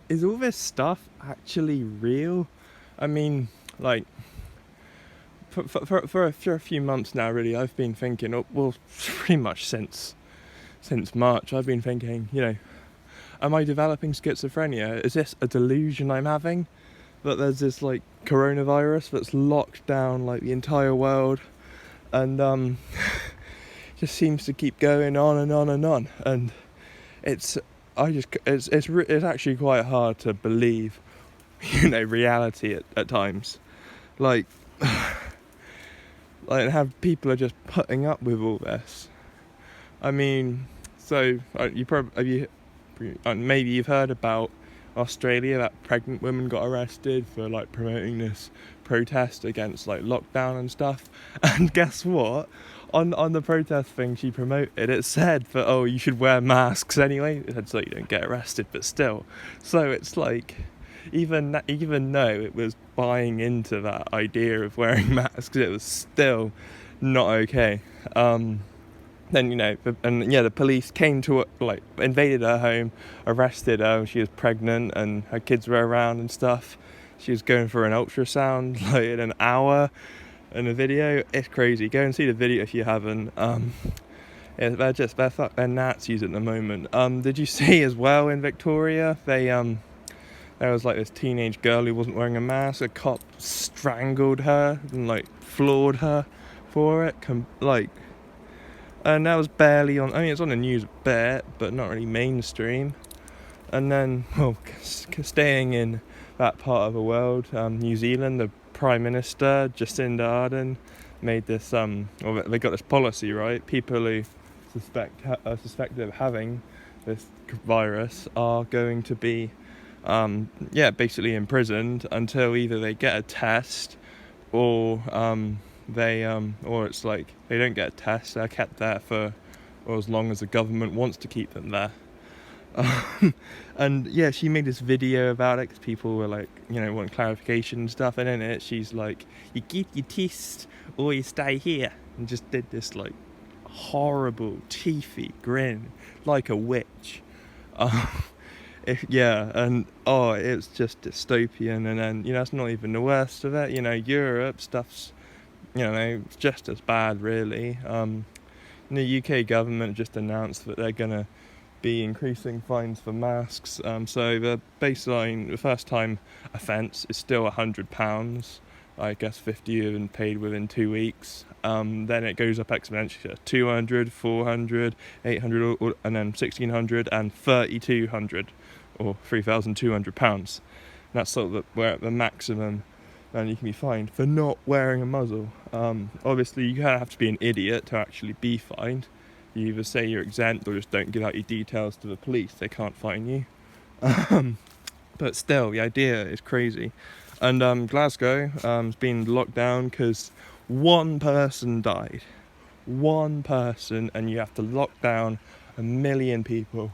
is all this stuff actually real? I mean, like, for a few months now, really, I've been thinking, well, pretty much since March, I've been thinking, am I developing schizophrenia? Is this a delusion I'm having? That there's this like coronavirus that's locked down like the entire world, and just seems to keep going on and on and on. And it's it's actually quite hard to believe, reality at times. Like, have people are just putting up with all this. I mean, so you probably have you maybe you've heard about Australia. That pregnant woman got arrested for like promoting this protest against like lockdown and stuff. And guess what? On the protest thing she promoted, it said that you should wear masks anyway. It said so you don't get arrested, but still. So it's like even though it was buying into that idea of wearing masks, it was still not okay. Then the police came to like invaded her home, arrested her. She was pregnant and her kids were around and stuff. She was going for an ultrasound like in an hour. In a video, it's crazy. Go and see the video if you haven't. They're Nazis at the moment. Did you see as well in Victoria? There was like this teenage girl who wasn't wearing a mask. A cop strangled her and like floored her for it. And that was barely on. I mean, it's on the news a bit, but not really mainstream. And then, staying in that part of the world, New Zealand, the Prime Minister Jacinda Ardern made this. They got this policy, right? People who suspected of having this virus are going to be, basically imprisoned until either they get a test or or it's like they don't get a test. They're kept there for as long as the government wants to keep them there. And yeah, she made this video about it because people were like, want clarification and stuff. And in it, she's like, "You get your test or you stay here," and just did this like horrible teethy grin like a witch. It's just dystopian. And then it's not even the worst of it. Europe stuff's it's just as bad, really. The UK government just announced that they're gonna be increasing fines for masks. So the baseline, the first time offence is still £100. I guess 50 have been paid within 2 weeks. Then it goes up exponentially to 200, 400, 800, and then 1600 and 3200 or £3,200. That's sort of where at the maximum and you can be fined for not wearing a muzzle. Obviously you kind of have to be an idiot to actually be fined. You either say you're exempt or just don't give out your details to the police. They can't fine you. But still, the idea is crazy. And Glasgow has been locked down because one person died. One person, and you have to lock down 1 million people.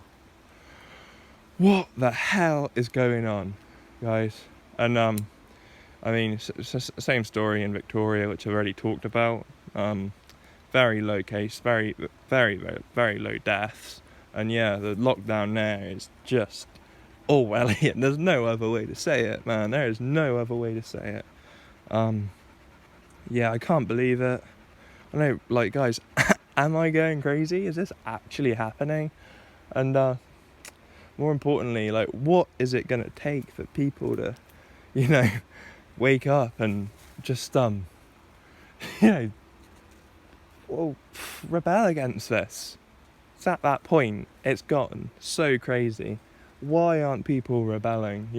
What the hell is going on, guys? And I mean, it's the same story in Victoria, which I've already talked about. Very low case, very, very, very, very low deaths. And yeah, the lockdown there is just Orwellian. There's no other way to say it, man. There is no other way to say it. I can't believe it. I know, like, guys, am I going crazy? Is this actually happening? And more importantly, like, what is it gonna take for people to, wake up and just rebel against this? It's at that point, it's gotten so crazy. Why aren't people rebelling?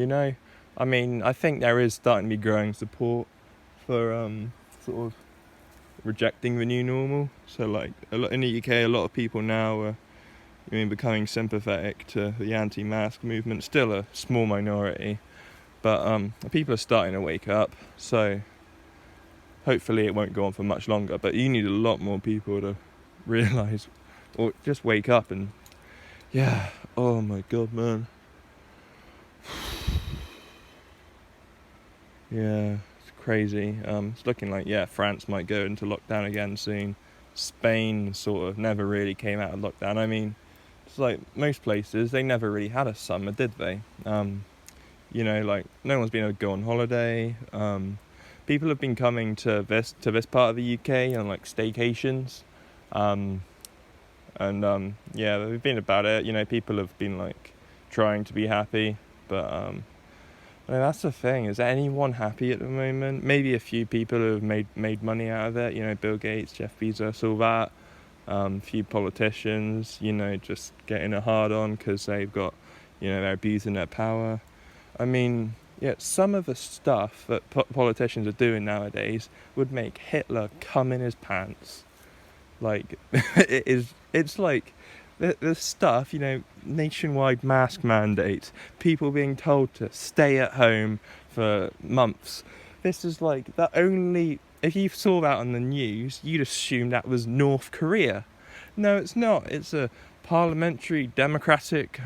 I mean, I think there is starting to be growing support for sort of rejecting the new normal. So like in the UK, a lot of people now are becoming sympathetic to the anti-mask movement. Still a small minority, but people are starting to wake up. So hopefully it won't go on for much longer. But you need a lot more people to realise or just wake up and oh my god, man. Yeah, it's crazy. It's looking like France might go into lockdown again soon. Spain sort of never really came out of lockdown. I mean, it's like most places, they never really had a summer, did they? You know, like no one's been able to go on holiday. People have been coming to this part of the UK on like staycations, um, and yeah, they've been about it. You know, people have been like trying to be happy, but I mean, that's the thing. Is anyone happy at the moment? Maybe a few people who have made money out of it. You know, Bill Gates, Jeff Bezos, all that. Few politicians, you know, just getting a hard on because they've got, you know, they're abusing their power. I mean, yeah, some of the stuff that politicians are doing nowadays would make Hitler come in his pants. Like, it's like the stuff, you know, nationwide mask mandates, people being told to stay at home for months. This is like, that only, if you saw that on the news, you'd assume that was North Korea. No, it's not. It's a parliamentary democratic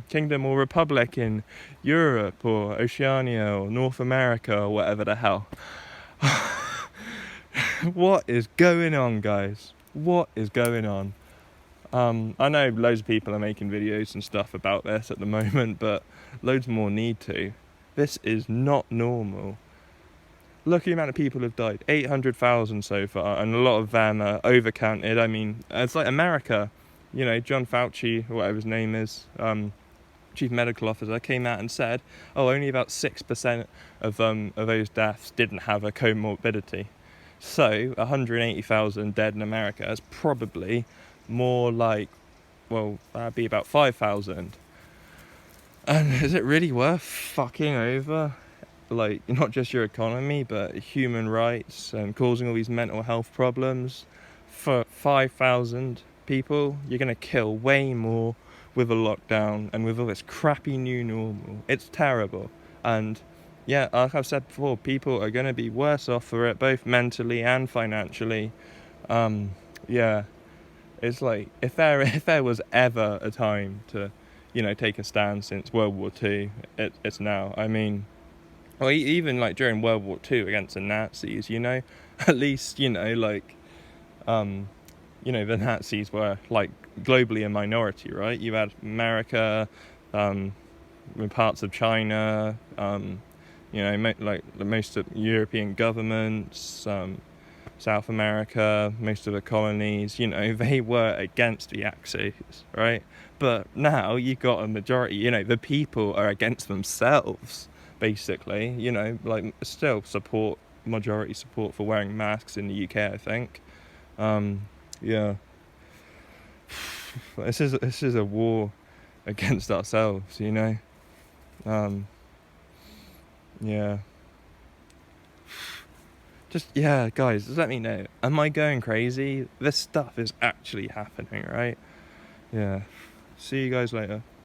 kingdom or republic in Europe or Oceania or North America or whatever the hell. What is going on, guys? What is going on? I know loads of people are making videos and stuff about this at the moment, but loads more need to. This is not normal. Look at the amount of people who've died. 800,000 so far, and a lot of them are overcounted. I mean, it's like America. You know, John Fauci, or whatever his name is, chief medical officer, came out and said, oh, only about 6% of those deaths didn't have a comorbidity. So 180,000 dead in America is probably more like, well, that'd be about 5,000. And is it really worth fucking over, like, not just your economy, but human rights and causing all these mental health problems for 5,000 people? You're going to kill way more with a lockdown and with all this crappy new normal. It's terrible. And yeah, like I've said before, people are going to be worse off for it, both mentally and financially. Yeah, it's like, if there was ever a time to, you know, take a stand since World War II, it's now. I mean, well, even like during World War II against the Nazis, you know, at least, you know, like, you know, the Nazis were like globally a minority, right? You had America, parts of China, you know, like most of European governments, South America, most of the colonies, you know, they were against the Axis, right? But now you've got a majority, you know, the people are against themselves, basically, you know, like still majority support for wearing masks in the UK, I think. Yeah. This is a war against ourselves, you know. Yeah. Just, yeah, guys, just let me know. Am I going crazy? This stuff is actually happening, right? Yeah. See you guys later.